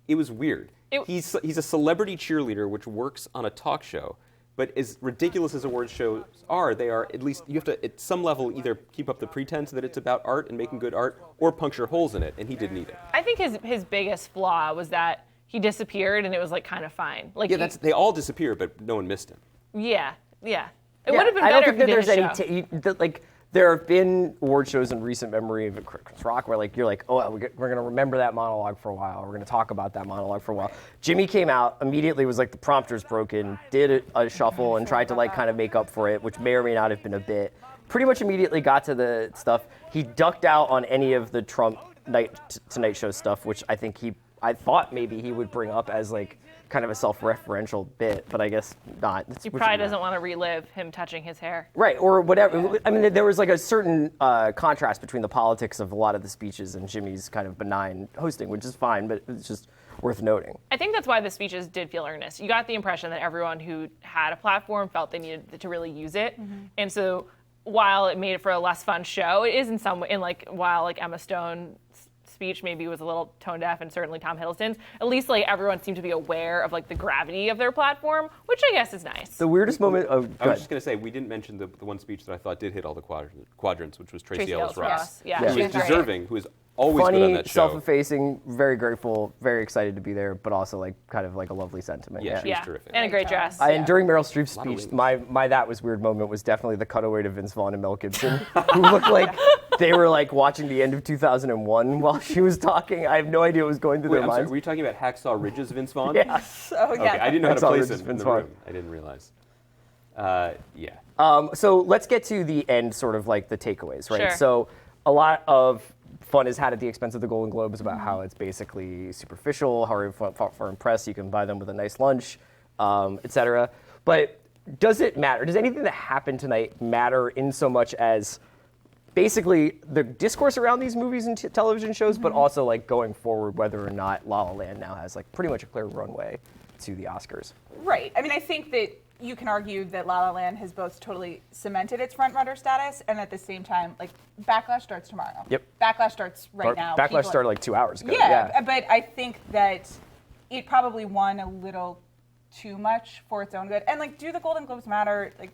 Speaker 3: It was weird. He's a celebrity cheerleader, which works on a talk show. But as ridiculous as award shows are, they are, at least, you have to, at some level, either keep up the pretense that it's about art and making good art, or puncture holes in it, and he didn't either.
Speaker 4: I think his biggest flaw was that he disappeared, and it was like kind of fine. Like
Speaker 3: they all disappear, but no one missed him.
Speaker 4: Yeah. It would have been better.
Speaker 1: I don't think
Speaker 4: if
Speaker 1: that
Speaker 4: he
Speaker 1: there's
Speaker 4: did a show.
Speaker 1: like there have been award shows in recent memory of Chris Rock where like you're like, oh, we're going to remember that monologue for a while. We're going to talk about that monologue for a while. Jimmy came out immediately, was like the prompter's broken, did a shuffle and tried to like kind of make up for it, which may or may not have been a bit. Pretty much immediately got to the stuff. He ducked out on any of the Trump Tonight Show stuff, which I thought maybe he would bring up as like kind of a self-referential bit, but I guess not.
Speaker 4: He probably doesn't want to relive him touching his hair.
Speaker 1: Right, or whatever. I mean, there was like a certain contrast between the politics of a lot of the speeches and Jimmy's kind of benign hosting, which is fine, but it's just worth noting.
Speaker 4: I think that's why the speeches did feel earnest. You got the impression that everyone who had a platform felt they needed to really use it. Mm-hmm. And so while it made it for a less fun show, it is in some way, while Emma Stone's speech maybe was a little tone deaf, and certainly Tom Hiddleston's, at least like everyone seemed to be aware of like the gravity of their platform, which I guess is nice.
Speaker 1: The weirdest moment of
Speaker 3: I was just going to say, we didn't mention the one speech that I thought did hit all the quadrants, which was Tracy Ellis Ross.
Speaker 4: Yeah.
Speaker 3: Who is deserving, who is always good on that show.
Speaker 1: Self-effacing, very grateful, very excited to be there, but also like kind of like a lovely sentiment.
Speaker 3: Yeah, she's terrific.
Speaker 4: And a great dress.
Speaker 1: And during Meryl Streep's speech, my that was weird moment was definitely the cutaway to Vince Vaughn and Mel Gibson, who looked like they were like watching the end of 2001 while she was talking. I have no idea what was going through their minds.
Speaker 3: Sorry, were you talking about Hacksaw Ridge's Vince Vaughn?
Speaker 1: Yeah.
Speaker 2: So, yeah.
Speaker 3: Okay, I didn't know how to
Speaker 1: Hacksaw
Speaker 3: place
Speaker 1: Ridge's
Speaker 3: him in
Speaker 1: Vince
Speaker 3: the
Speaker 1: Vaughn.
Speaker 3: room. I didn't realize. Yeah.
Speaker 1: So let's get to the end, sort of like the takeaways, right?
Speaker 4: Sure.
Speaker 1: So a lot of fun is had at the expense of the Golden Globes about how it's basically superficial, how for press you can buy them with a nice lunch, etc. But does it matter? Does anything that happened tonight matter in so much as basically the discourse around these movies and television shows, but also like going forward, whether or not La La Land now has like pretty much a clear runway to the Oscars?
Speaker 2: Right. I mean, I think that you can argue that La La Land has both totally cemented its frontrunner status, and at the same time, like, Backlash starts tomorrow.
Speaker 1: Yep.
Speaker 2: Backlash starts right now.
Speaker 1: Backlash started like 2 hours ago.
Speaker 2: Yeah, but I think that it probably won a little too much for its own good. And, like, do the Golden Globes matter? Like,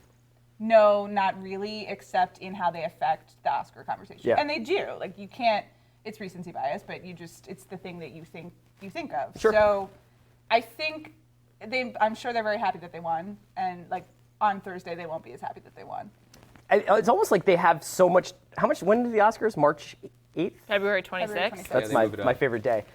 Speaker 2: no, not really, except in how they affect the Oscar conversation.
Speaker 1: Yeah.
Speaker 2: And they do. Like, you can't, it's recency bias, but it's the thing that you think of.
Speaker 1: Sure.
Speaker 2: So I think I'm sure they're very happy that they won, and like on Thursday they won't be as happy that they won.
Speaker 1: It's almost like they have so much. When did the Oscars? March 8th?
Speaker 4: February 26th.
Speaker 1: That's
Speaker 3: Yeah,
Speaker 1: my favorite day.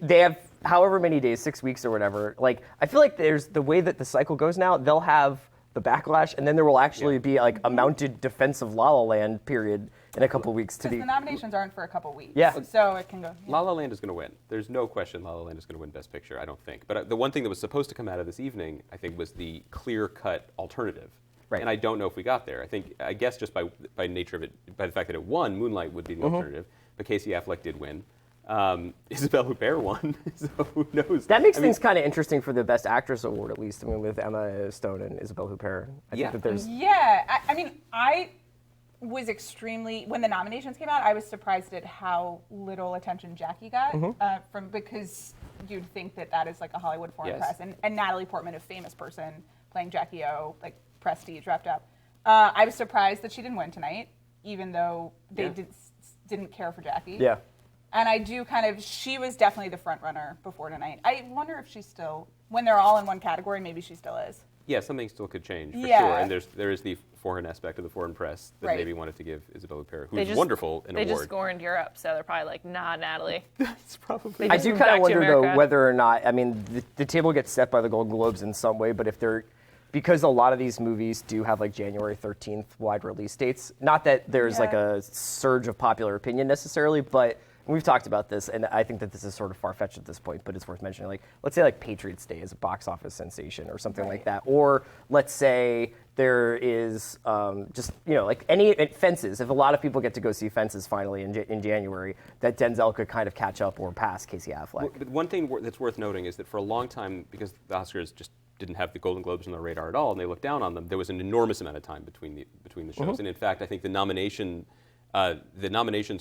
Speaker 1: They have however many days, 6 weeks or whatever. Like, I feel like there's the way that the cycle goes now, they'll have the Backlash, and then there will actually be like a mounted defense of La La Land period in a couple weeks to
Speaker 2: Because
Speaker 1: be.
Speaker 2: the nominations aren't for a couple weeks.
Speaker 1: Yeah.
Speaker 2: So it can go. Yeah.
Speaker 3: La La Land is going to win. There's no question La La Land is going to win Best Picture, I don't think. But the one thing that was supposed to come out of this evening, I think, was the clear-cut alternative.
Speaker 1: Right.
Speaker 3: And I don't know if we got there. I guess just by nature of it, by the fact that it won, Moonlight would be the alternative. But Casey Affleck did win. Isabelle Huppert won, so who knows?
Speaker 1: That makes things kind of interesting for the Best Actress award, at least. I mean, with Emma Stone and Isabelle Huppert. I think that there's.
Speaker 2: Yeah. I mean, I was extremely, when the nominations came out, I was surprised at how little attention Jackie got because you'd think that is like a Hollywood foreign press, and Natalie Portman, a famous person playing Jackie O, like prestige wrapped up. I was surprised that she didn't win tonight, even though they didn't care for Jackie.
Speaker 1: Yeah.
Speaker 2: And I do she was definitely the front runner before tonight. I wonder if she's still, when they're all in one category, maybe she still is.
Speaker 3: Yeah, something still could change, for
Speaker 2: Yeah.
Speaker 3: sure. And there is the foreign aspect of the foreign press that
Speaker 2: Right.
Speaker 3: maybe wanted to give Isabelle Huppert, who's wonderful in
Speaker 4: They
Speaker 3: award.
Speaker 4: just scorned Europe, so they're probably like, nah, Natalie.
Speaker 3: It's probably.
Speaker 1: I
Speaker 4: just
Speaker 1: do
Speaker 4: moved
Speaker 1: kind
Speaker 4: back
Speaker 1: of
Speaker 4: to
Speaker 1: wonder, though,
Speaker 4: America.
Speaker 1: whether or not, I mean, the table gets set by the Golden Globes in some way, but if they're, because a lot of these movies do have like January 13th wide release dates, not that there's like a surge of popular opinion necessarily, but we've talked about this, and I think that this is sort of far-fetched at this point, but it's worth mentioning. Like, let's say like Patriots Day is a box office sensation or something like that, or let's say there is just, like any Fences. If a lot of people get to go see Fences finally in January, that Denzel could kind of catch up or pass Casey Affleck.
Speaker 3: But one thing that's worth noting is that for a long time, because the Oscars just didn't have the Golden Globes on their radar at all, and they looked down on them, there was an enormous amount of time between the shows. And in fact, I think the nominations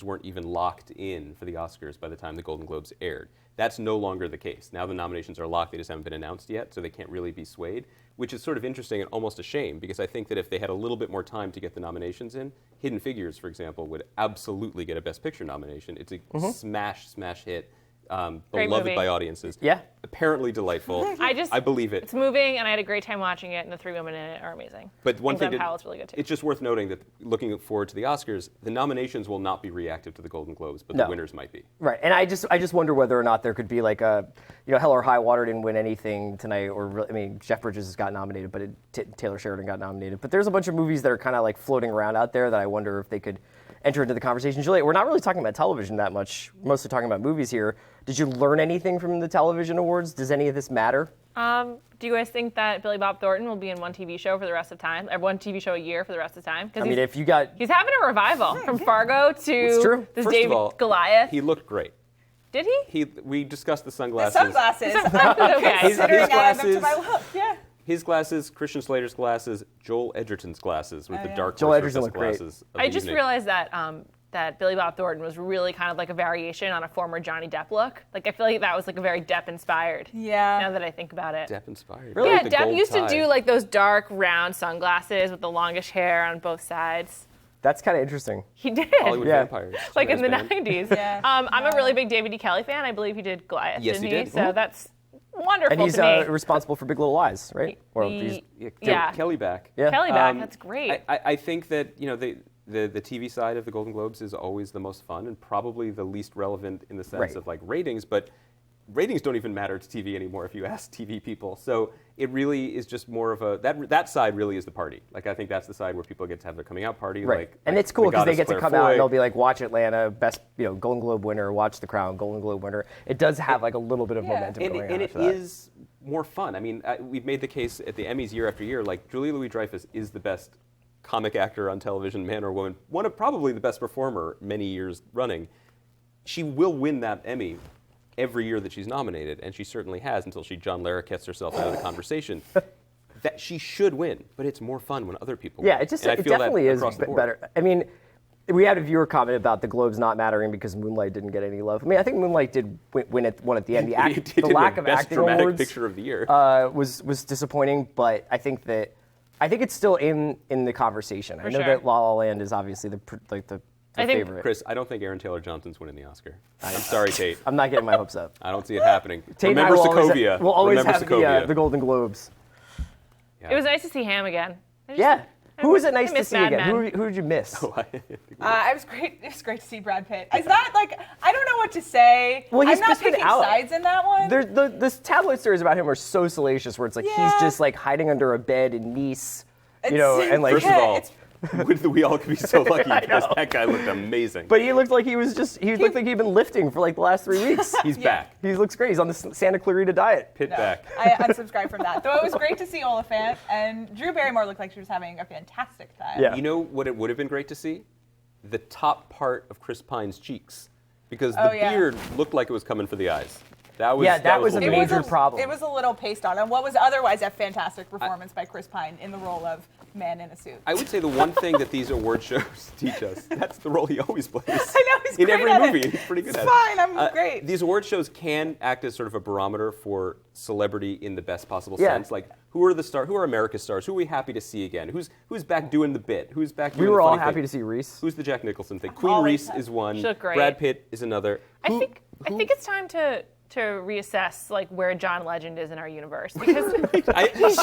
Speaker 3: weren't even locked in for the Oscars by the time the Golden Globes aired. That's no longer the case. Now the nominations are locked, they just haven't been announced yet, so they can't really be swayed, which is sort of interesting and almost a shame, because I think that if they had a little bit more time to get the nominations in, Hidden Figures, for example, would absolutely get a Best Picture nomination. It's a smash hit.
Speaker 4: Great
Speaker 3: Beloved
Speaker 4: movie.
Speaker 3: by audiences.
Speaker 1: Yeah.
Speaker 3: Apparently delightful. I believe it.
Speaker 4: It's moving, and I had a great time watching it, and the three women in it are amazing.
Speaker 3: But one thing
Speaker 4: Glenn Powell's really good too.
Speaker 3: it's just worth noting that looking forward to the Oscars, the nominations will not be reactive to the Golden Globes, but
Speaker 1: No.
Speaker 3: the winners might be.
Speaker 1: Right, and I just wonder whether or not there could be like a, Hell or High Water didn't win anything tonight, or Jeff Bridges has got nominated, but Taylor Sheridan got nominated. But there's a bunch of movies that are kind of like floating around out there that I wonder if they could enter into the conversation. Juliet, we're not really talking about television that much, mostly talking about movies here. Did you learn anything from the television awards? Does any of this matter?
Speaker 4: Do you guys think that Billy Bob Thornton will be in one TV show for the rest of time, or one TV show a year for the rest of time?
Speaker 1: I mean, if you got...
Speaker 4: He's having a revival from Fargo to
Speaker 1: It's true.
Speaker 4: this
Speaker 3: First
Speaker 4: David
Speaker 3: of all,
Speaker 4: Goliath.
Speaker 3: he looked great.
Speaker 4: Did he?
Speaker 3: We discussed the
Speaker 2: The
Speaker 3: sunglasses.
Speaker 2: sunglasses.
Speaker 4: Okay.
Speaker 2: Considering
Speaker 3: His
Speaker 2: adding them to my
Speaker 3: glasses-
Speaker 2: look. Yeah.
Speaker 3: His glasses, Christian Slater's glasses, Joel Edgerton's glasses with the dark
Speaker 1: Joel
Speaker 3: horse
Speaker 1: Edgerton
Speaker 3: recessed
Speaker 1: looked great.
Speaker 3: glasses. of
Speaker 4: I
Speaker 3: the
Speaker 4: just
Speaker 3: evening.
Speaker 4: realized that Billy Bob Thornton was really kind of like a variation on a former Johnny Depp look. Like, I feel like that was like a very Depp-inspired.
Speaker 2: Yeah.
Speaker 4: Now that I think about it.
Speaker 3: Depp inspired.
Speaker 1: Really?
Speaker 4: Yeah,
Speaker 3: Like the
Speaker 4: Depp
Speaker 3: gold
Speaker 4: used
Speaker 3: tie.
Speaker 4: to do like those dark round sunglasses with the longish hair on both sides.
Speaker 1: That's kind of interesting.
Speaker 4: He did.
Speaker 3: Hollywood
Speaker 1: Yeah.
Speaker 3: vampires.
Speaker 4: Like in the
Speaker 3: Band.
Speaker 4: 90s.
Speaker 2: Yeah.
Speaker 4: I'm a really big David E. Kelly fan. I believe he did Goliath,
Speaker 3: Yes,
Speaker 4: didn't
Speaker 3: he did.
Speaker 4: So that's wonderful
Speaker 1: And he's
Speaker 4: to me.
Speaker 1: responsible for Big Little Lies, right? Or
Speaker 4: He-
Speaker 1: he's,
Speaker 4: yeah.
Speaker 3: Kelly back.
Speaker 1: Yeah.
Speaker 4: Kelly back, that's great.
Speaker 3: I think that the the TV side of the Golden Globes is always the most fun and probably the least relevant in the sense of like ratings, but ratings don't even matter to TV anymore if you ask TV people. So it really is just more of a, that side really is the party. Like I think that's the side where people get to have their coming out party.
Speaker 1: Right. And it's cool because they get to come out and they'll be like, watch Atlanta, best, Golden Globe winner, watch The Crown, Golden Globe winner. It does have like a little bit of momentum going on.
Speaker 3: And it is more fun. I mean, we've made the case at the Emmys year after year, like Julia Louis-Dreyfus is the best comic actor on television, man or woman, one of probably the best performer many years running. She will win that Emmy every year that she's nominated, and she certainly has until she John Larroquettes herself out of the conversation. That she should win, but it's more fun when other people win.
Speaker 1: Yeah, it definitely is better. I mean, we had a viewer comment about the Globes not mattering because Moonlight didn't get any love. I mean, I think Moonlight did win one at the end. The lack of acting awards
Speaker 3: picture of the year
Speaker 1: was disappointing, but I think it's still in the conversation. I know that La La Land is obviously the favorite.
Speaker 3: Chris, I don't think Aaron Taylor Johnson's winning the Oscar. I'm sorry, Tate.
Speaker 1: I'm not getting my hopes up.
Speaker 3: I don't see it happening.
Speaker 1: Tate
Speaker 3: Remember Sokovia.
Speaker 1: We'll always have the Golden Globes.
Speaker 4: Yeah. It was nice to see Ham again.
Speaker 1: Who was it nice to see again? Who did you miss?
Speaker 2: It was great. It was great to see Brad Pitt. It's not like I don't know what to say.
Speaker 1: Well,
Speaker 2: I'm not picking sides in that one.
Speaker 1: The tabloid stories about him are so salacious, where it's like he's just like hiding under a bed in Nice, and like
Speaker 3: first of all. We all could be so lucky because that guy looked amazing.
Speaker 1: But he looked like he looked like he'd been lifting for like the last 3 weeks.
Speaker 3: He's back.
Speaker 1: He looks great. He's on the Santa Clarita diet.
Speaker 3: Pitt back.
Speaker 2: I unsubscribed from that. Though it was great to see Oliphant, and Drew Barrymore looked like she was having a fantastic time.
Speaker 1: Yeah.
Speaker 3: You know what it would have been great to see? The top part of Chris Pine's cheeks. Because the beard looked like it was coming for the eyes. That was
Speaker 1: a major problem.
Speaker 2: It was a little paste on what was otherwise a fantastic performance by Chris Pine in the role of man in a suit.
Speaker 3: I would say the one thing that these award shows teach us, that's the role he always plays.
Speaker 2: I know, he's
Speaker 3: in
Speaker 2: great
Speaker 3: every
Speaker 2: at
Speaker 3: movie.
Speaker 2: It.
Speaker 3: He's pretty good
Speaker 2: it's
Speaker 3: at
Speaker 2: fine,
Speaker 3: it.
Speaker 2: I'm great.
Speaker 3: These award shows can act as sort of a barometer for celebrity in the best possible sense. Like, who are America's stars? Who are we happy to see again? Who's back doing the bit? Who's back doing the funny thing?
Speaker 1: We were all happy to see Reese.
Speaker 3: Who's the Jack Nicholson thing? Queen Reese is one.
Speaker 4: She looked great.
Speaker 3: Brad Pitt is another.
Speaker 4: I think it's time to reassess like where John Legend is in our universe because he's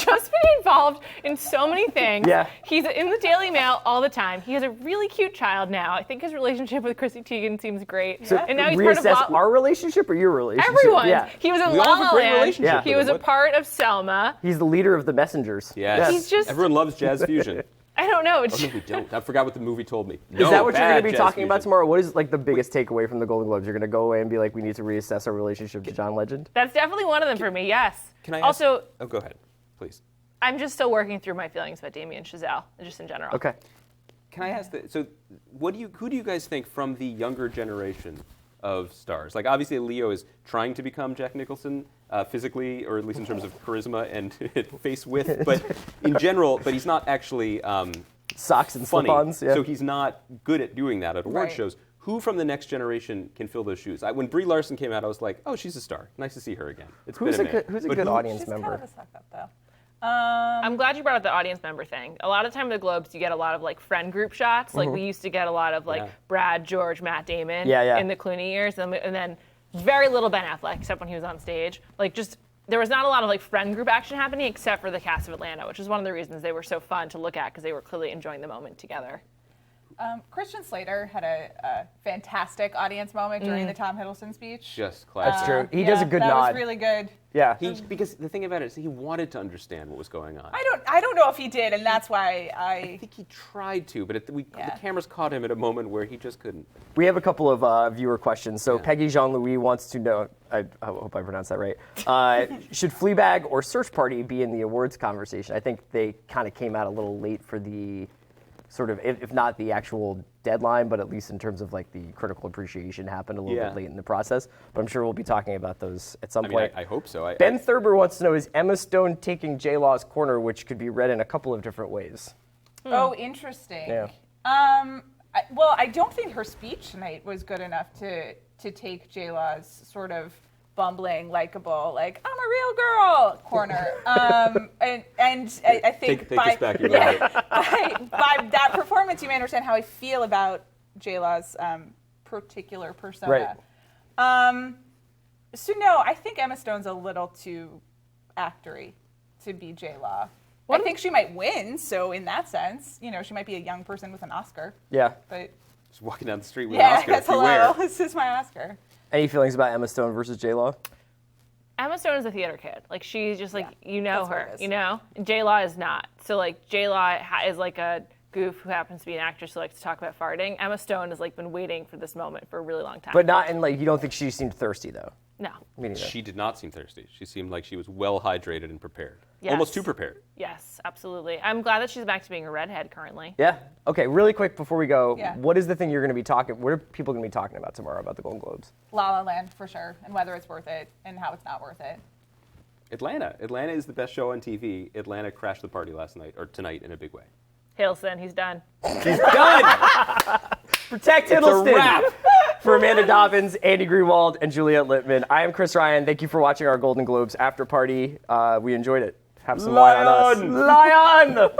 Speaker 4: just been involved in so many things.
Speaker 1: Yeah.
Speaker 4: He's in the Daily Mail all the time. He has a really cute child now. I think his relationship with Chrissy Teigen seems great.
Speaker 1: So
Speaker 4: and now he's
Speaker 1: reassess
Speaker 4: part of
Speaker 1: our relationship or your relationship?
Speaker 4: Everyone's.
Speaker 1: Yeah.
Speaker 4: He was in
Speaker 3: We
Speaker 4: La
Speaker 3: all have
Speaker 4: La
Speaker 3: a great
Speaker 4: Land.
Speaker 3: relationship
Speaker 4: He
Speaker 3: with
Speaker 4: was
Speaker 3: him.
Speaker 4: a part of Selma.
Speaker 1: He's the leader of the Messengers.
Speaker 3: Yes.
Speaker 4: He's just-
Speaker 3: Everyone loves jazz fusion.
Speaker 4: I don't know.
Speaker 3: Oh, no, we don't. I forgot what the movie told me.
Speaker 1: Is that what you're going to be
Speaker 3: jazz
Speaker 1: talking about
Speaker 3: fusion.
Speaker 1: tomorrow? What is like the biggest takeaway from the Golden Globes? You're going to go away and be like, we need to reassess our relationship to John Legend?
Speaker 4: That's definitely one of them for me. Yes.
Speaker 3: Can I
Speaker 4: also?
Speaker 3: ask, oh, go ahead, please.
Speaker 4: I'm just still working through my feelings about Damen Chazelle, just in general.
Speaker 1: Okay.
Speaker 3: Can I ask so who do you guys think from the younger generation of stars? Like obviously Leo is trying to become Jack Nicholson physically, or at least in terms of charisma and face width, but in general, but he's not actually
Speaker 1: socks and
Speaker 3: funny.
Speaker 1: slip-ons. Yeah.
Speaker 3: So he's not good at doing that at award shows. Who from the next generation can fill those shoes? When Brie Larson came out, I was like, oh, she's a star. Nice to see her again.
Speaker 1: Who's a good audience
Speaker 2: She's
Speaker 1: member?
Speaker 2: kind of a suck-up, though.
Speaker 4: I'm glad you brought up the audience member thing. A lot of time at the Globes, you get a lot of like friend group shots. Like we used to get a lot of like Brad, George, Matt Damon in the Clooney years, and then very little Ben Affleck, except when he was on stage. Like just there was not a lot of like friend group action happening, except for the cast of Atlanta, which is one of the reasons they were so fun to look at because they were clearly enjoying the moment together.
Speaker 2: Christian Slater had a fantastic audience moment during the Tom Hiddleston speech.
Speaker 3: Just classic.
Speaker 1: That's true. He does a good
Speaker 2: that
Speaker 1: nod.
Speaker 2: That was really good.
Speaker 1: Yeah.
Speaker 3: Because the thing about it is he wanted to understand what was going on.
Speaker 2: I don't know if he did, and that's why I
Speaker 3: think he tried to, but the cameras caught him at a moment where he just couldn't.
Speaker 1: We have a couple of viewer questions. So Peggy Jean-Louis wants to know, I hope I pronounced that right, should Fleabag or Search Party be in the awards conversation? I think they kind of came out a little late for the sort of, if not the actual deadline, but at least in terms of like the critical appreciation happened a little bit late in the process. But I'm sure we'll be talking about those at some point.
Speaker 3: I hope so.
Speaker 1: Ben Thurber wants to know, is Emma Stone taking J-Law's corner, which could be read in a couple of different ways?
Speaker 2: Oh, interesting.
Speaker 1: Yeah.
Speaker 2: I don't think her speech tonight was good enough to take J-Law's sort of bumbling, likable, like I'm a real girl corner. And I think
Speaker 3: take this back, you're right.
Speaker 2: by that performance, you may understand how I feel about J-Law's particular persona.
Speaker 1: Right.
Speaker 2: So no, I think Emma Stone's a little too actory to be J-Law. I think she might win, so in that sense, she might be a young person with an Oscar.
Speaker 1: Yeah.
Speaker 2: But
Speaker 3: Just walking down the street with an Oscar.
Speaker 2: Yes, hello. This is my Oscar.
Speaker 1: Any feelings about Emma Stone versus J-Law?
Speaker 4: Emma Stone is a theater kid. Like, she's just like,
Speaker 2: that's
Speaker 4: her,
Speaker 2: what it is.
Speaker 4: J-Law is not. So, like, J-Law is like a goof who happens to be an actress who likes to talk about farting. Emma Stone has, like, been waiting for this moment for a really long time.
Speaker 1: But not in, like, you don't think she seemed thirsty, though?
Speaker 4: No.
Speaker 1: Me neither.
Speaker 3: She did not seem thirsty. She seemed like she was well hydrated and prepared.
Speaker 4: Yes.
Speaker 3: Almost too prepared.
Speaker 4: Yes, absolutely. I'm glad that she's back to being a redhead currently.
Speaker 1: Yeah. Okay, really quick before we go,
Speaker 2: Yeah.
Speaker 1: what is the thing you're going to be talking, what are people going to be talking about tomorrow about the Golden Globes?
Speaker 2: La La Land, for sure, and whether it's worth it and how it's not worth it.
Speaker 3: Atlanta. Atlanta is the best show on TV. Atlanta crashed the party last night, or tonight in a big way.
Speaker 4: Hiddleston, he's done.
Speaker 1: He's done! Protect Hiddleston!
Speaker 3: It's a wrap!
Speaker 1: For Amanda Dobbins, Andy Greenwald, and Juliette Littman, I am Chris Ryan. Thank you for watching our Golden Globes after party. We enjoyed it. Have some wine on us. Lion!